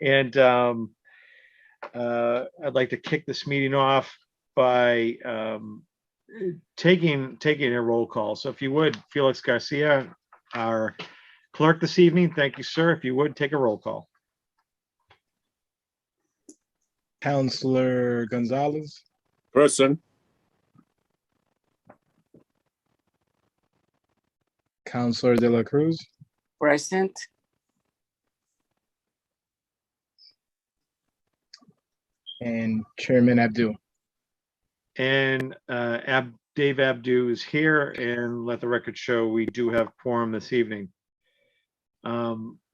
And I'd like to kick this meeting off by taking a roll call. So if you would, Felix Garcia, our clerk this evening, thank you, sir. If you would, take a roll call. Counselor Gonzalez, Present. Counselor De La Cruz, Present. and Chairman Abdul. And Dave Abdu is here, and let the record show we do have quorum this evening.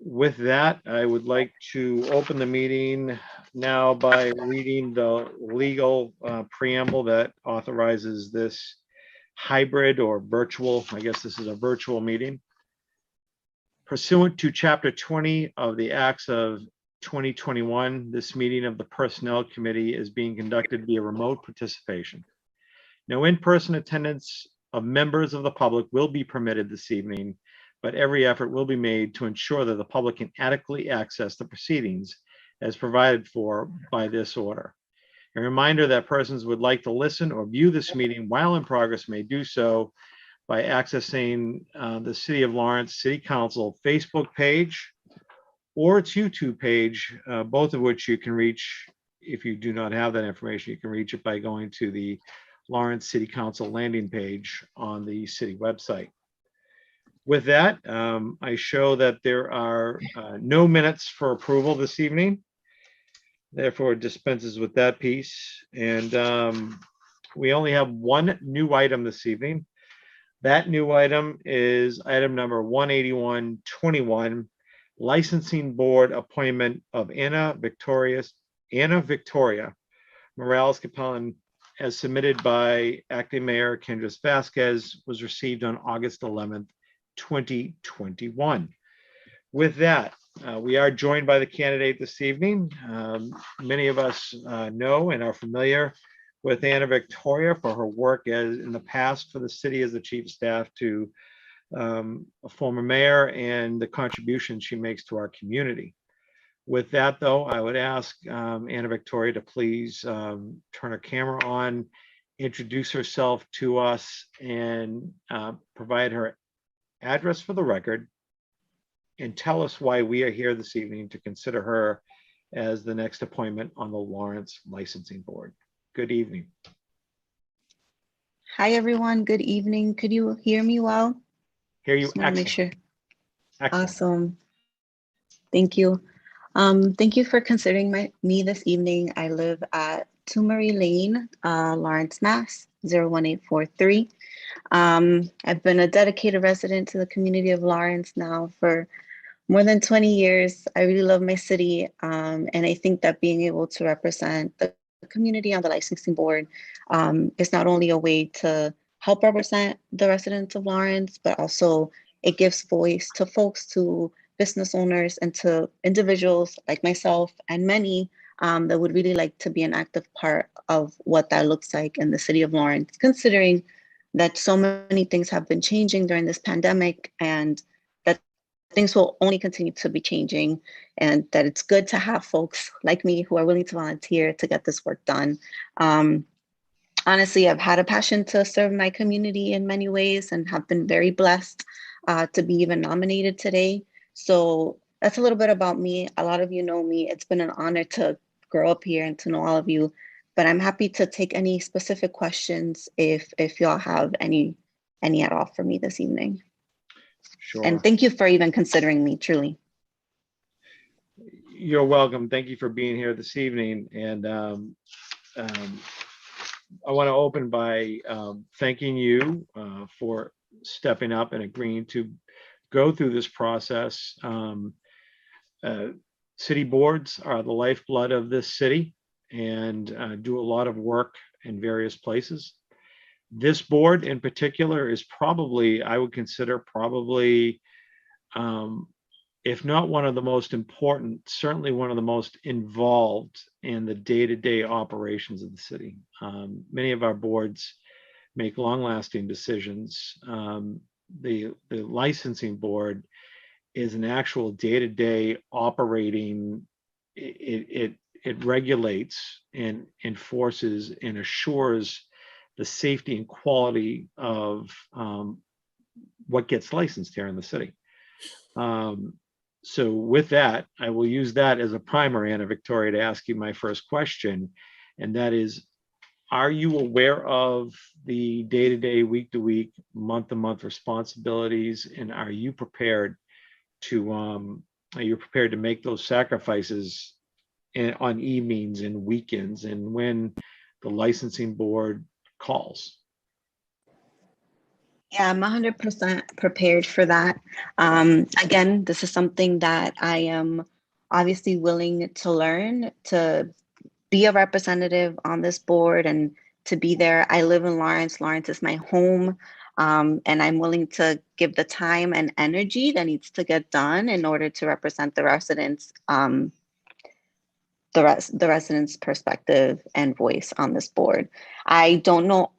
With that, I would like to open the meeting now by reading the legal preamble that authorizes this hybrid or virtual, I guess this is a virtual meeting. Pursuant to Chapter 20 of the Acts of 2021, this meeting of the Personnel Committee is being conducted via remote participation. No in-person attendance of members of the public will be permitted this evening, but every effort will be made to ensure that the public can adequately access the proceedings as provided for by this order. A reminder that persons would like to listen or view this meeting while in progress may do so by accessing the City of Lawrence City Council Facebook page or its YouTube page, both of which you can reach. If you do not have that information, you can reach it by going to the Lawrence City Council landing page on the city website. With that, I show that there are no minutes for approval this evening. Therefore, it dispenses with that piece. And we only have one new item this evening. That new item is item number 18121, Licensing Board appointment of Anna Victoria Morales Capellan, as submitted by Acting Mayor Kendris Vasquez, was received on August 11th, 2021. With that, we are joined by the candidate this evening. Many of us know and are familiar with Anna Victoria for her work in the past for the city as the chief of staff to a former mayor and the contribution she makes to our community. With that, though, I would ask Anna Victoria to please turn her camera on, introduce herself to us, and provide her address for the record, and tell us why we are here this evening to consider her as the next appointment on the Lawrence Licensing Board. Good evening. Hi, everyone. Good evening. Could you hear me well? Hear you. Just want to make sure. Excellent. Awesome. Thank you. Thank you for considering me this evening. I live at 2 Murray Lane, Lawrence, Mass. 01843. I've been a dedicated resident to the community of Lawrence now for more than 20 years. I really love my city, and I think that being able to represent the community on the licensing board is not only a way to help represent the residents of Lawrence, but also it gives voice to folks, to business owners, and to individuals like myself and many that would really like to be an active part of what that looks like in the city of Lawrence, considering that so many things have been changing during this pandemic and that things will only continue to be changing, and that it's good to have folks like me who are willing to volunteer to get this work done. Honestly, I've had a passion to serve my community in many ways and have been very blessed to be even nominated today. So that's a little bit about me. A lot of you know me. It's been an honor to grow up here and to know all of you, but I'm happy to take any specific questions if y'all have any at all for me this evening. Sure. And thank you for even considering me, truly. You're welcome. Thank you for being here this evening. And I want to open by thanking you for stepping up and agreeing to go through this process. City boards are the lifeblood of this city and do a lot of work in various places. This board in particular is probably, I would consider probably, if not one of the most important, certainly one of the most involved in the day-to-day operations of the city. Many of our boards make long-lasting decisions. The licensing board is an actual day-to-day operating it regulates and enforces and assures the safety and quality of what gets licensed here in the city. So with that, I will use that as a primer, Anna Victoria, to ask you my first question, and that is, are you aware of the day-to-day, week-to-week, month-to-month responsibilities, and are you prepared to make those sacrifices on evenings and weekends and when the licensing board calls? Yeah, I'm 100% prepared for that. Again, this is something that I am obviously willing to learn, to be a representative on this board and to be there. I live in Lawrence. Lawrence is my home. And I'm willing to give the time and energy that needs to get done in order to represent the residents, the residents' perspective and voice on this board. I don't know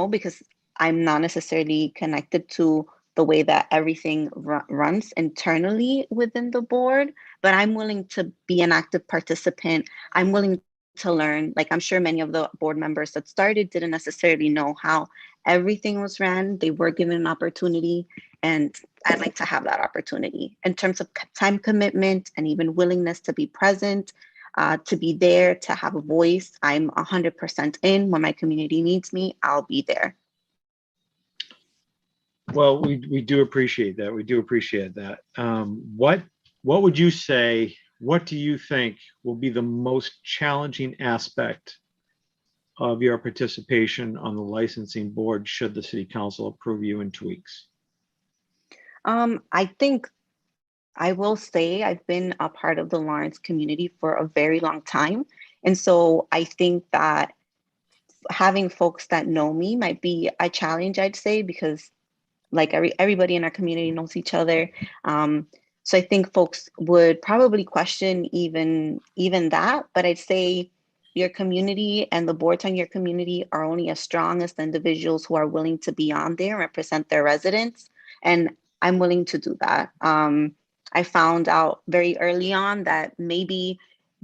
because I'm not necessarily connected to the way that everything runs internally within the board, but I'm willing to be an active participant. I'm willing to learn. Like, I'm sure many of the board members that started didn't necessarily know how everything was ran. They were given an opportunity, and I'd like to have that opportunity. In terms of time commitment and even willingness to be present, to be there, to have a voice, I'm 100% in. When my community needs me, I'll be there. Well, we do appreciate that. We do appreciate that. What would you say, what do you think will be the most challenging aspect of your participation on the licensing board should the city council approve you in 2 weeks? I think I will say I've been a part of the Lawrence community for a very long time. And so I think that having folks that know me might be a challenge, I'd say, because like everybody in our community knows each other. So I think folks would probably question even that, but I'd say your community and the boards on your community are only as strong as the individuals who are willing to be on there and represent their residents. And I'm willing to do that. I found out very early on that maybe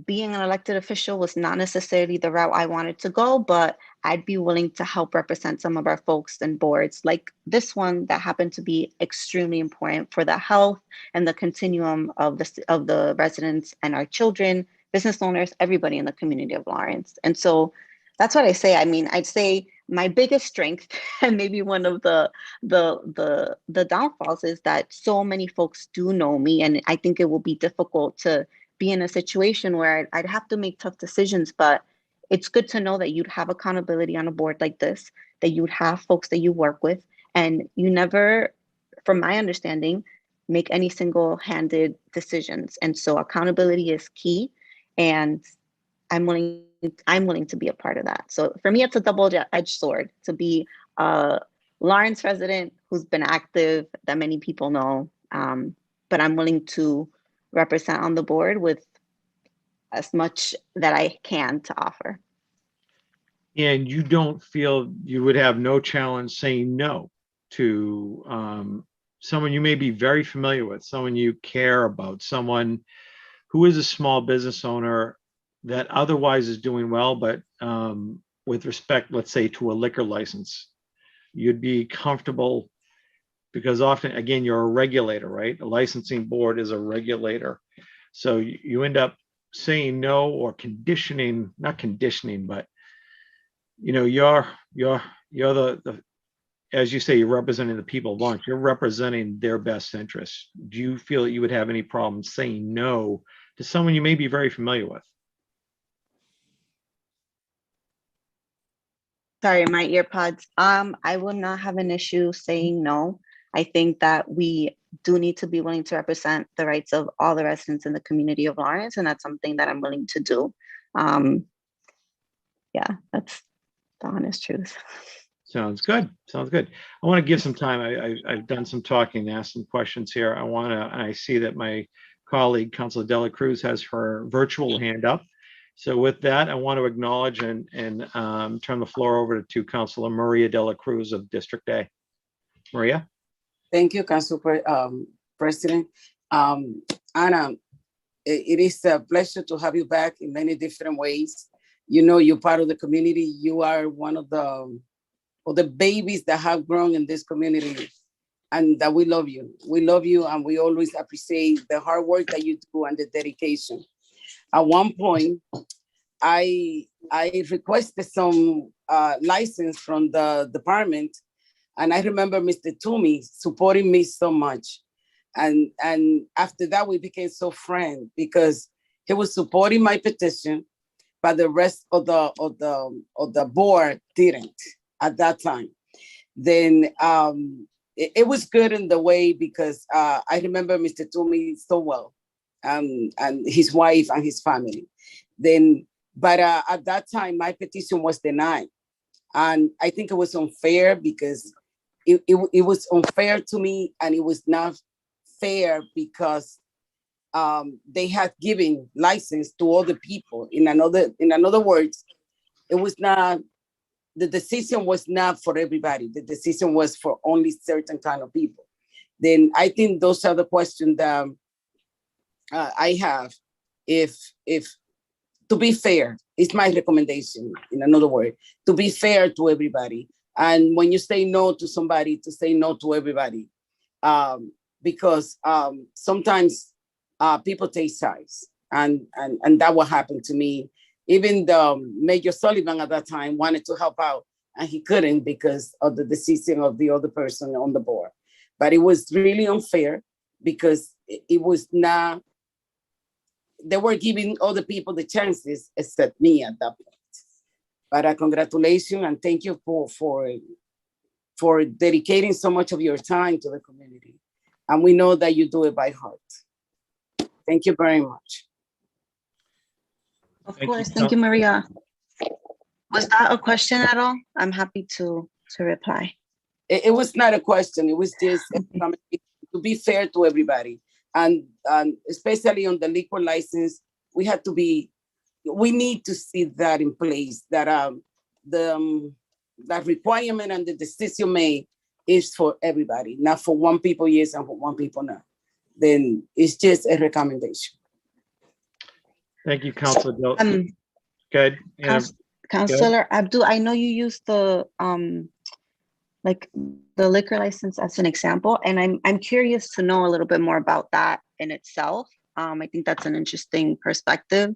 being an elected official was not necessarily the route I wanted to go, but I'd be willing to help represent some of our folks and boards like this one that happened to be extremely important for the health and the continuum of the residents and our children, business owners, everybody in the community of Lawrence. And so that's what I say. I mean, I'd say my biggest strength and maybe one of the downfalls is that so many folks do know me, and I think it will be difficult to be in a situation where I'd have to make tough decisions, but it's good to know that you'd have accountability on a board like this, that you'd have folks that you work with, and you never, from my understanding, make any single-handed decisions. And so accountability is key, and I'm willing to be a part of that. So for me, it's a double-edged sword to be a Lawrence resident who's been active that many people know, but I'm willing to represent on the board with as much that I can to offer. And you don't feel you would have no challenge saying no to someone you may be very familiar with, someone you care about, someone who is a small business owner that otherwise is doing well, but with respect, let's say, to a liquor license, you'd be comfortable, because often, again, you're a regulator, right? A licensing board is a regulator. So you end up saying no or conditioning, not conditioning, but you're the as you say, you're representing the people of Lawrence. You're representing their best interests. Do you feel that you would have any problem saying no to someone you may be very familiar with? Sorry, my earpods. I will not have an issue saying no. I think that we do need to be willing to represent the rights of all the residents in the community of Lawrence, and that's something that I'm willing to do. Yeah, that's the honest truth. Sounds good. Sounds good. I want to give some time. I've done some talking, asked some questions here. I see that my colleague, Councilor Dela Cruz, has her virtual hand up. So with that, I want to acknowledge and turn the floor over to Councilor Maria Dela Cruz of District A. Maria? Thank you, Council President. Anna, it is a pleasure to have you back in many different ways. You know, you're part of the community. You are one of the babies that have grown in this community, and that we love you. We love you, and we always appreciate the hard work that you do and the dedication. At one point, I requested some license from the department, and I remember Mr. Toomey supporting me so much. And after that, we became so friends because he was supporting my petition, but the rest of the board didn't at that time. Then it was good in the way because I remember Mr. Toomey so well, and his wife and his family. Then, but at that time, my petition was denied, and I think it was unfair because it was unfair to me, and it was not fair because they had given license to other people. In other words, it was not, the decision was not for everybody. The decision was for only certain kind of people. Then I think those are the questions that I have. If to be fair, it's my recommendation. In another word, to be fair to everybody. And when you say no to somebody, to say no to everybody. Because sometimes people take sides, and that what happened to me. Even the Major Sullivan at that time wanted to help out, and he couldn't because of the decision of the other person on the board. But it was really unfair because it was not, they were giving other people the chances except me at that point. But congratulations and thank you for dedicating so much of your time to the community. And we know that you do it by heart. Thank you very much. Of Thank you, course. Thank you, Maria. Was that a question at all? I'm happy to reply. It was not a question. It was just to be fair to everybody. And especially on the liquor license, we need to see that in place, that that requirement and the decision made is for everybody, not for one people yes and for one people no. Then it's just a recommendation. Thank you, Councilor. Good. Councilor Abdul, I know you used the like the liquor license as an example, and I'm curious to know a little bit more about that in itself. I think that's an interesting perspective.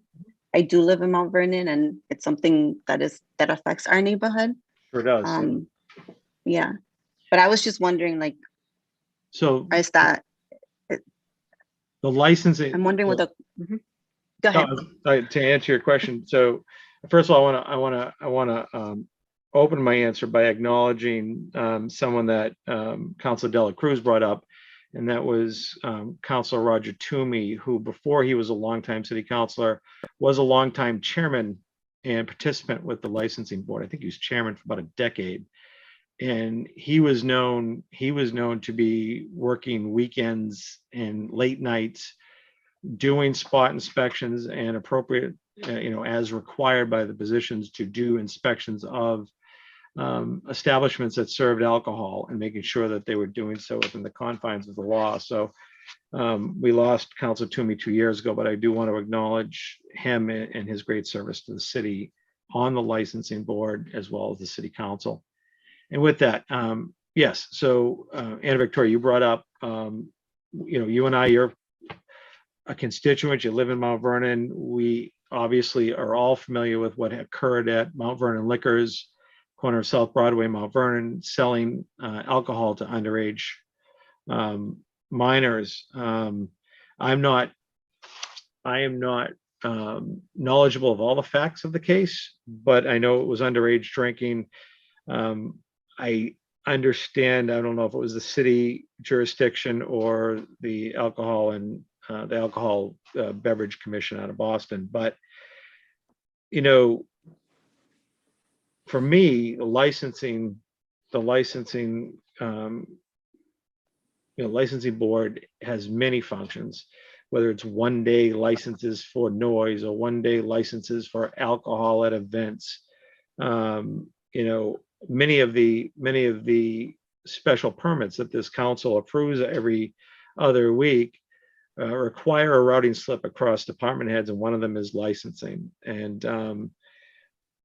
I do live in Mount Vernon, and it's something that affects our neighborhood. Sure does. Yeah, but I was just wondering, like, So is that the licensing? I'm wondering what the. Go ahead. To answer your question, so first of all, I want to open my answer by acknowledging someone that Councilor Dela Cruz brought up, and that was Councilor Roger Toomey, who before he was a longtime city councilor, was a longtime chairman and participant with the licensing board. I think he was chairman for about a decade. And he was known to be working weekends and late nights, doing spot inspections and appropriate, as required by the positions, to do inspections of establishments that served alcohol and making sure that they were doing so within the confines of the law. So we lost Councilor Toomey 2 years ago, but I do want to acknowledge him and his great service to the city on the licensing board as well as the city council. And with that, yes. So Anna Victoria, you brought up, you and I, you're a constituent, you live in Mount Vernon. We obviously are all familiar with what occurred at Mount Vernon Liquors, corner of South Broadway, Mount Vernon, selling alcohol to underage minors. I am not knowledgeable of all the facts of the case, but I know it was underage drinking. I understand, I don't know if it was the city jurisdiction or the alcohol and the alcohol beverage commission out of Boston, but for me, the licensing board has many functions, whether it's 1 day licenses for noise or 1 day licenses for alcohol at events. Many of the special permits that this council approves every other week require a routing slip across department heads, and one of them is licensing. And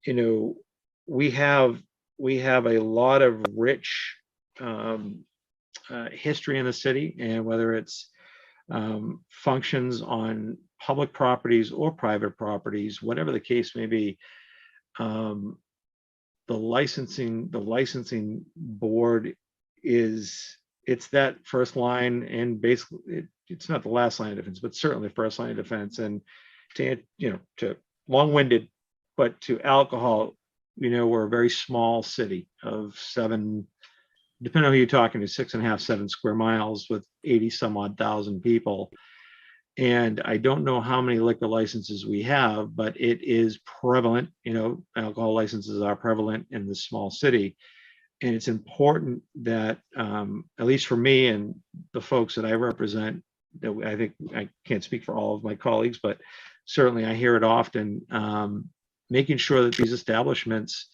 you know, we have a lot of rich history in the city, and whether it's functions on public properties or private properties, whatever the case may be, the licensing board it's that first line, and basically it's not the last line of defense, but certainly first line of defense. And to long-winded, but to alcohol, we're a very small city of 7, depending on who you're talking to, 6.5, 7 square miles with 80 some odd thousand people. And I don't know how many liquor licenses we have, but it is prevalent. Alcohol licenses are prevalent in this small city. And it's important that, at least for me and the folks that I represent, that I think I can't speak for all of my colleagues, but certainly I hear it often, making sure that these establishments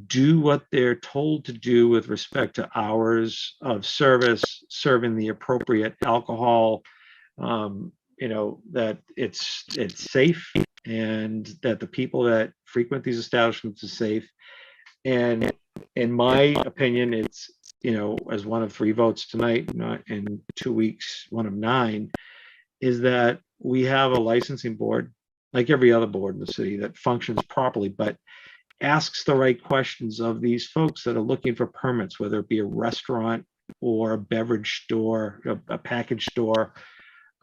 do what they're told to do with respect to hours of service, serving the appropriate alcohol, that it's safe, and that the people that frequent these establishments is safe. And in my opinion, it's, as one of 3 votes tonight, not in 2 weeks, one of 9, is that we have a licensing board, like every other board in the city, that functions properly, but asks the right questions of these folks that are looking for permits, whether it be a restaurant or a beverage store, a package store,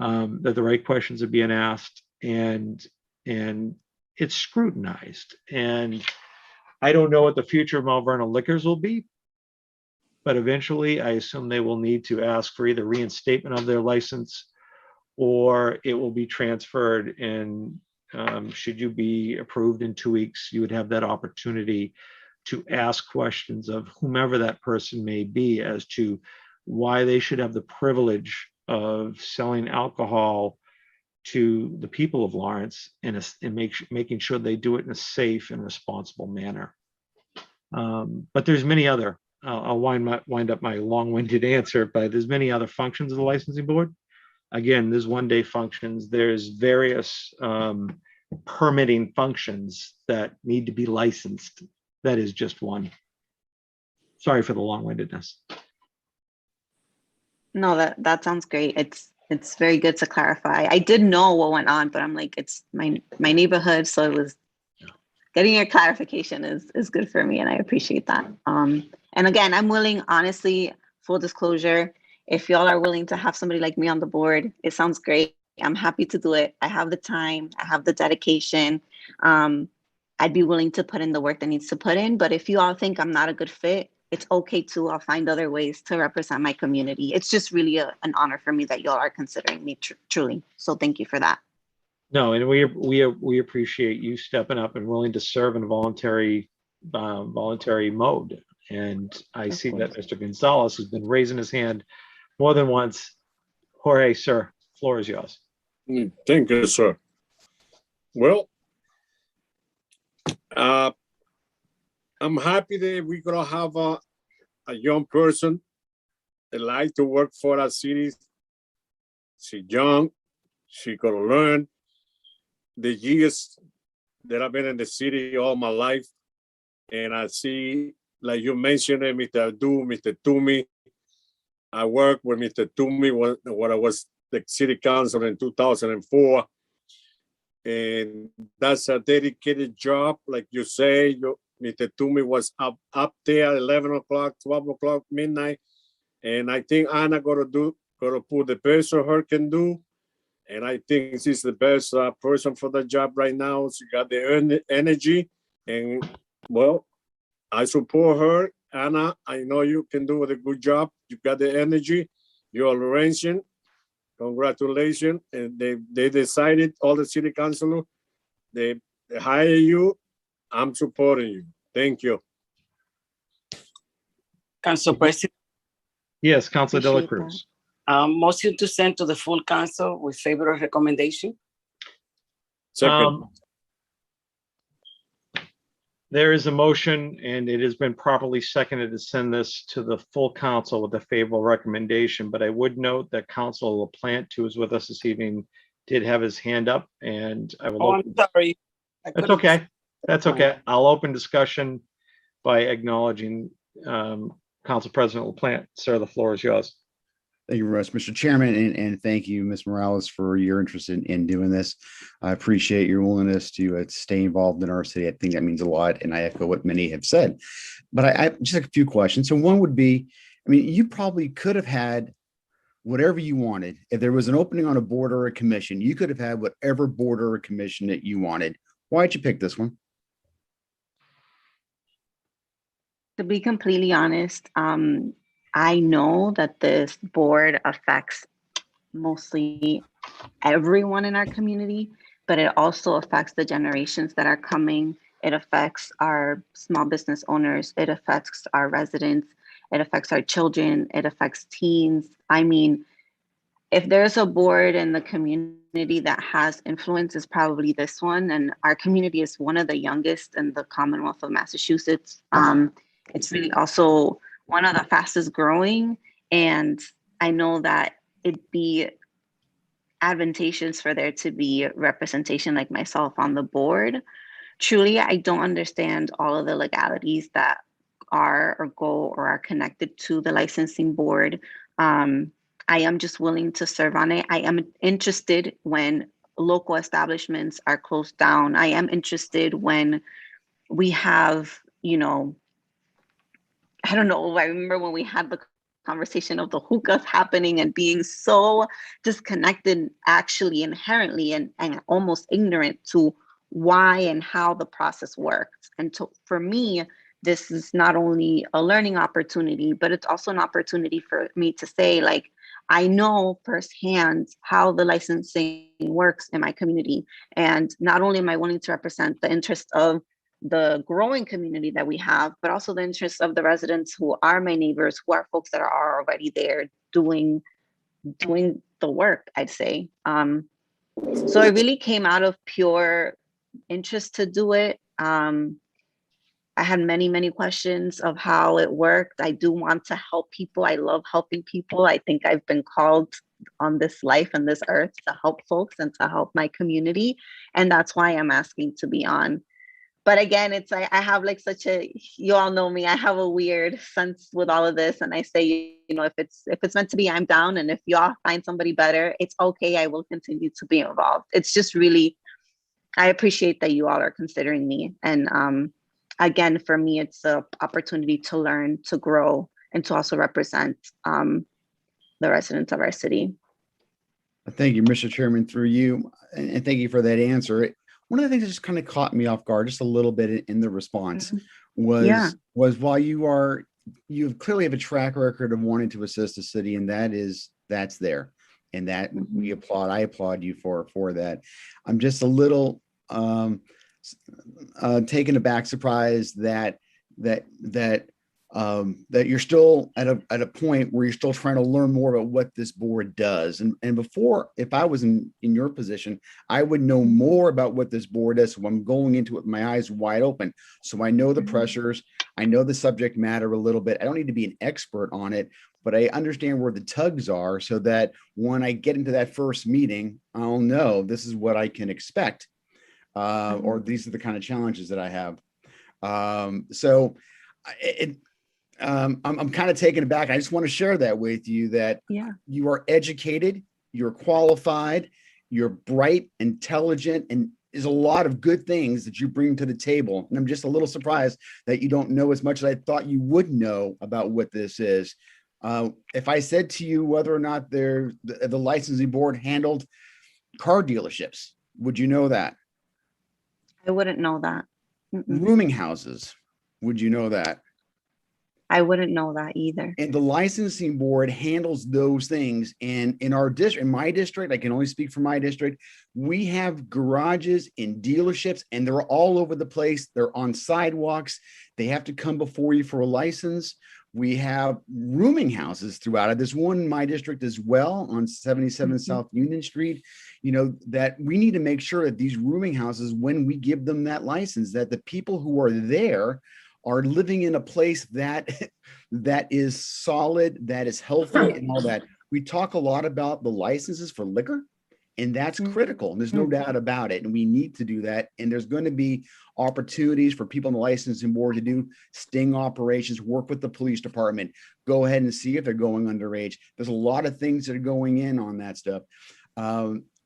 that the right questions are being asked, and it's scrutinized. And I don't know what the future of Mount Vernon Liquors will be, but eventually I assume they will need to ask for either reinstatement of their license, or it will be transferred. And should you be approved in 2 weeks, you would have that opportunity to ask questions of whomever that person may be as to why they should have the privilege of selling alcohol to the people of Lawrence, and making sure they do it in a safe and responsible manner. But there's many other, I'll wind up my long-winded answer, but there's many other functions of the licensing board. Again, there's one-day functions, there's various permitting functions that need to be licensed. That is just one. Sorry for the long-windedness. No, that sounds great. It's very good to clarify. I did know what went on, but I'm like, it's my neighborhood, so it was getting your clarification is good for me, and I appreciate that. And again, I'm willing, honestly, full disclosure, if y'all are willing to have somebody like me on the board, it sounds great. I'm happy to do it. I have the time, I have the dedication. I'd be willing to put in the work that needs to put in, but if you all think I'm not a good fit, it's okay too. I'll find other ways to represent my community. It's just really an honor for me that y'all are considering me truly. So thank you for that. No, and we appreciate you stepping up and willing to serve in a voluntary mode. And I see that Mr. Gonzalez has been raising his hand more than once. Jorge, sir, floor is yours. Thank you, sir. Well, I'm happy that we're gonna have a young person that like to work for our city. She's young, she gonna learn. The years that I've been in the city all my life, and I see, like you mentioned, Mr. Toomey. I worked with Mr. Toomey when I was the city council in 2004. And that's a dedicated job. Like you say, Mr. Toomey was up there 11 o'clock, 12 o'clock, midnight. And I think Anna gonna put the best of her can do. And I think she's the best person for the job right now. She got the energy, and well, I support her. Anna, I know you can do a good job. You got the energy. You're Laurentian. Congratulations. And they decided, all the city councilors, they hire you. I'm supporting you. Thank you. Council President, Yes, Councilor De La Appreciate that. Cruz. motion to send to the full council with favorable recommendation. Second. There is a motion and it has been properly seconded to send this to the full council with a favorable recommendation, but I would note that Council LaPlante, who is with us this evening, did have his hand up and I will. Oh, I'm sorry. I That's couldn't- okay. That's okay. I'll open discussion by acknowledging Council President LaPlante. Sir, the floor is yours. Thank you very much, Mr. Chairman, and thank you, Ms. Morales, for your interest in doing this. I appreciate your willingness to stay involved in our city. I think that means a lot, and I echo what many have said. But I just have a few questions. So one would be, I mean, you probably could have had whatever you wanted. If there was an opening on a board or a commission, you could have had whatever board or commission that you wanted. Why'd you pick this one? To be completely honest, I know that this board affects mostly everyone in our community, but it also affects the generations that are coming. It affects our small business owners. It affects our residents. It affects our children. It affects teens. I mean, if there's a board in the community that has influence, it's probably this one. And our community is one of the youngest in the Commonwealth of Massachusetts. It's really also one of the fastest growing. And I know that it'd be advantageous for there to be representation like myself on the board. Truly, I don't understand all of the legalities that are or go or are connected to the licensing board. I am just willing to serve on it. I am interested when local establishments are closed down. I am interested when we have, you know, I don't know. I remember when we had the conversation of the hookahs happening and being so disconnected, actually inherently and almost ignorant to why and how the process works. And for me, this is not only a learning opportunity, but it's also an opportunity for me to say, like, I know firsthand how the licensing works in my community. And not only am I willing to represent the interest of the growing community that we have, but also the interests of the residents who are my neighbors, who are folks that are already there doing the work, I'd say. So it really came out of pure interest to do it. I had many questions of how it worked. I do want to help people. I love helping people. I think I've been called on this life and this earth to help folks and to help my community. And that's why I'm asking to be on. But again, it's like I have like such a, you all know me, I have a weird sense with all of this. And I say, you know, if it's meant to be, I'm down. And if y'all find somebody better, it's okay. I will continue to be involved. It's just really, I appreciate that you all are considering me. And again, for me, it's an opportunity to learn, to grow, and to also represent the residents of our city. Thank you, Mr. Chairman, through you, and thank you for that answer. One of the things that just kind of caught me off guard just a little bit in the response was while you clearly have a track record of wanting to assist the city, and that's there, and that I applaud you for that. I'm just a little taken aback, surprised that you're still at a point where you're still trying to learn more about what this board does. And before, if I was in your position, I would know more about what this board is. So I'm going into it with my eyes wide open. So I know the pressures, I know the subject matter a little bit. I don't need to be an expert on it, but I understand where the tugs are so that when I get into that first meeting, I'll know this is what I can expect. Or these are the kind of challenges that I have. I'm kind of taken aback. I just want to share that with you, that you are educated, you're qualified, you're bright, intelligent, and there's a lot of good things that you bring to the table. And I'm just a little surprised that you don't know as much as I thought you would know about what this is. If I said to you whether or not the licensing board handled car dealerships, would you know that? I wouldn't know that. Rooming houses, would you know that? I wouldn't know that either. And the licensing board handles those things. And in our district, in my district, I can only speak for my district, we have garages in dealerships and they're all over the place. They're on sidewalks. They have to come before you for a license. We have rooming houses throughout it. There's one in my district as well on 77 South Union Street. You know, that we need to make sure that these rooming houses, when we give them that license, that the people who are there are living in a place that that is solid, that is healthy and all that. We talk a lot about the licenses for liquor, and that's critical. And there's no doubt about it. And we need to do that. And there's going to be opportunities for people on the licensing board to do sting operations, work with the police department, go ahead and see if they're going underage. There's a lot of things that are going in on that stuff.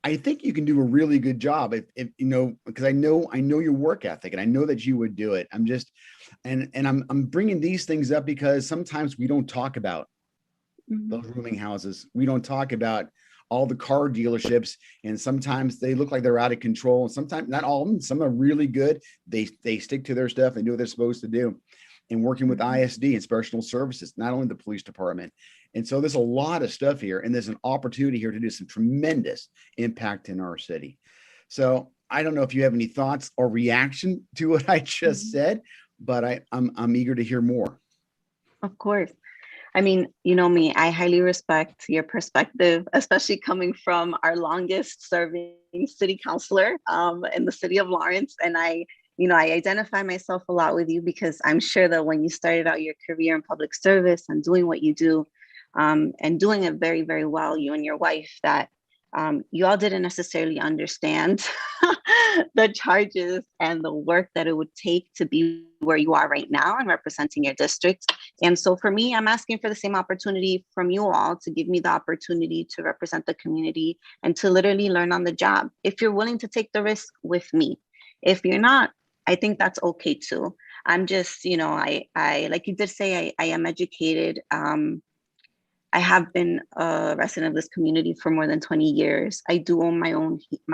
I think you can do a really good job if you know, because I know your work ethic, and I know that you would do it. I'm just, and I'm bringing these things up because sometimes we don't talk about those rooming houses. We don't talk about all the car dealerships, and sometimes they look like they're out of control. And sometimes, not all of them, some are really good. They stick to their stuff and do what they're supposed to do. And working with ISD and special services, not only the police department. And so there's a lot of stuff here, and there's an opportunity here to do some tremendous impact in our city. So I don't know if you have any thoughts or reaction to what I just said, but I'm eager to hear more. Of course. I mean, you know me, I highly respect your perspective, especially coming from our longest serving city councilor in the city of Lawrence. And I identify myself a lot with you because I'm sure that when you started out your career in public service and doing what you do and doing it very, very well, you and your wife, that you all didn't necessarily understand the charges and the work that it would take to be where you are right now and representing your district. And so for me, I'm asking for the same opportunity from you all to give me the opportunity to represent the community and to literally learn on the job. If you're willing to take the risk with me, if you're not, I think that's okay too. I'm just, you know, I like you did say, I am educated. I have been a resident of this community for more than 20 years. I do own my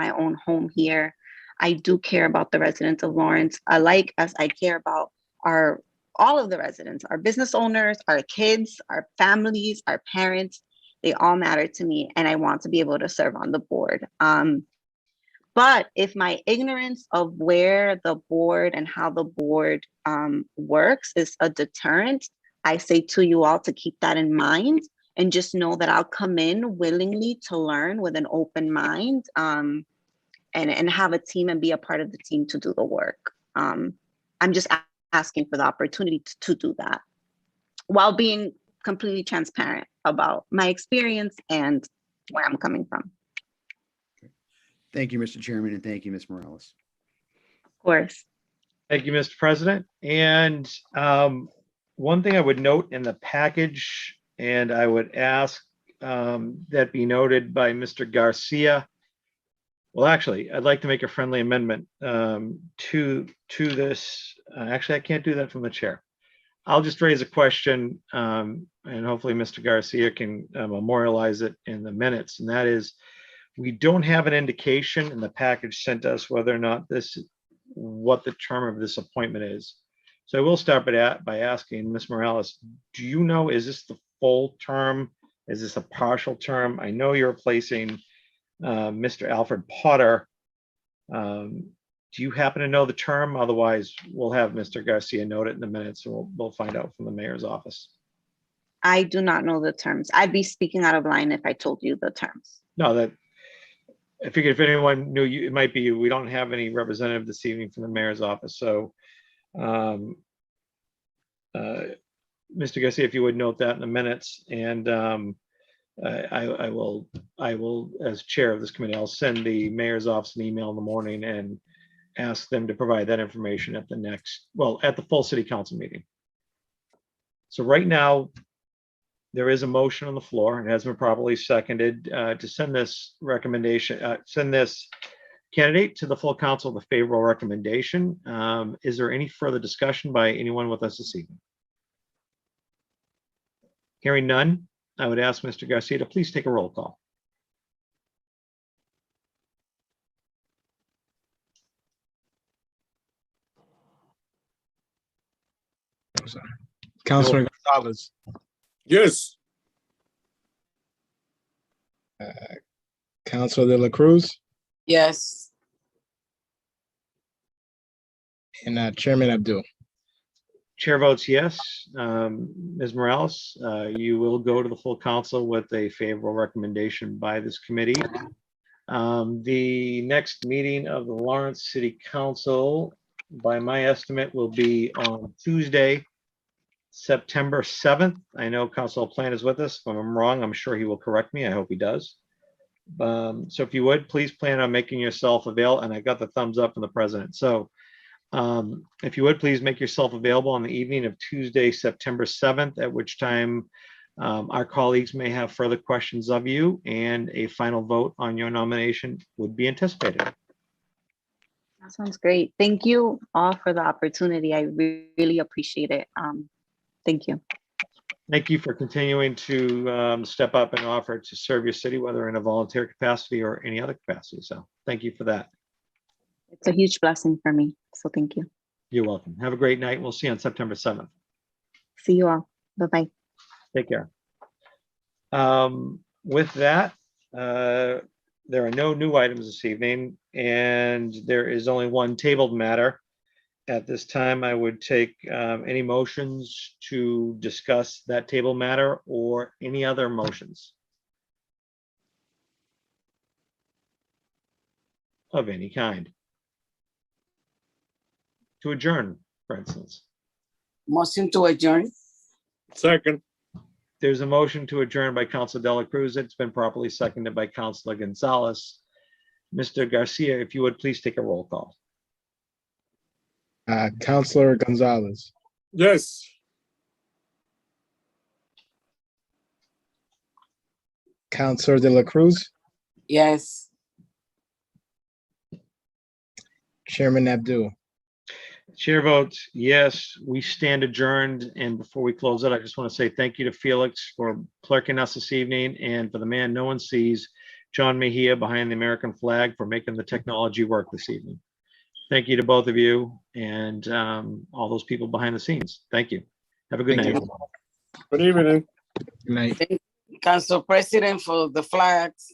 own home here. I do care about the residents of Lawrence, as I care about all of the residents, our business owners, our kids, our families, our parents. They all matter to me, and I want to be able to serve on the board. But if my ignorance of where the board and how the board works is a deterrent, I say to you all to keep that in mind and just know that I'll come in willingly to learn with an open mind and have a team and be a part of the team to do the work. I'm just asking for the opportunity to do that while being completely transparent about my experience and where I'm coming from. Thank you, Mr. Chairman, and thank you, Ms. Morales. Of course. Thank you, Mr. President. And one thing I would note in the package, and I would ask that be noted by Mr. Garcia. Well, actually, I'd like to make a friendly amendment to this. Actually, I can't do that from the chair. I'll just raise a question, and hopefully Mr. Garcia can memorialize it in the minutes. And that is, we don't have an indication in the package sent us whether or not what the term of this appointment is. So I will start by asking Ms. Morales, do you know, is this the full term? Is this a partial term? I know you're replacing Mr. Alfred Potter. Do you happen to know the term? Otherwise, we'll have Mr. Garcia note it in the minutes, and we'll find out from the mayor's office. I do not know the terms. I'd be speaking out of line if I told you the terms. No, I figured if anyone knew you, it might be you. We don't have any representative this evening from the mayor's office. So, Mr. Garcia, if you would note that in the minutes, and I will, as chair of this committee, I'll send the mayor's office an email in the morning and ask them to provide that information at the full city council meeting. So right now, there is a motion on the floor and has been properly seconded to send this send this candidate to the full council with a favorable recommendation. Is there any further discussion by anyone with us this evening? Hearing none, I would ask Mr. Garcia to please take a roll call. Councilor Gonzalez, Yes. Councilor De La Cruz, Yes. and Chairman Abdul. Chair votes yes. Ms. Morales, you will go to the full council with a favorable recommendation by this committee. The next meeting of the Lawrence City Council, by my estimate, will be on Tuesday, September 7th. I know Council Plan is with us. If I'm wrong, I'm sure he will correct me. I hope he does. So if you would, please plan on making yourself available. And I got the thumbs up from the president. So if you would, please make yourself available on the evening of Tuesday, September 7th, at which time our colleagues may have further questions of you and a final vote on your nomination would be anticipated. That sounds great. Thank you all for the opportunity. I really appreciate it. Thank you. Thank you for continuing to step up and offer to serve your city, whether in a volunteer capacity or any other capacity. So thank you for that. It's a huge blessing for me. So thank you. You're welcome. Have a great night. We'll see you on September 7th. See you all. Bye-bye. Take care. With that, there are no new items this evening, and there is only one tabled matter. At this time, I would take any motions to discuss that table matter or any other motions of any kind. To adjourn, for instance. Motion to adjourn. Second, There's a motion to adjourn by Council Dela Cruz. It's been properly seconded by Councilor Gonzalez. Mr. Garcia, if you would please take a roll call. Counselor Gonzalez, yes. Counselor De La Cruz, Yes. Chairman Abdul. Chair votes yes, we stand adjourned. And before we close it, I just want to say thank you to Felix for clerking us this evening, and for the man no one sees, John Mejia behind the American flag, for making the technology work this evening. Thank you to both of you and all those people behind the scenes. Thank you. Have a good Thank night. you. Good evening. Good night. Council President for the flags.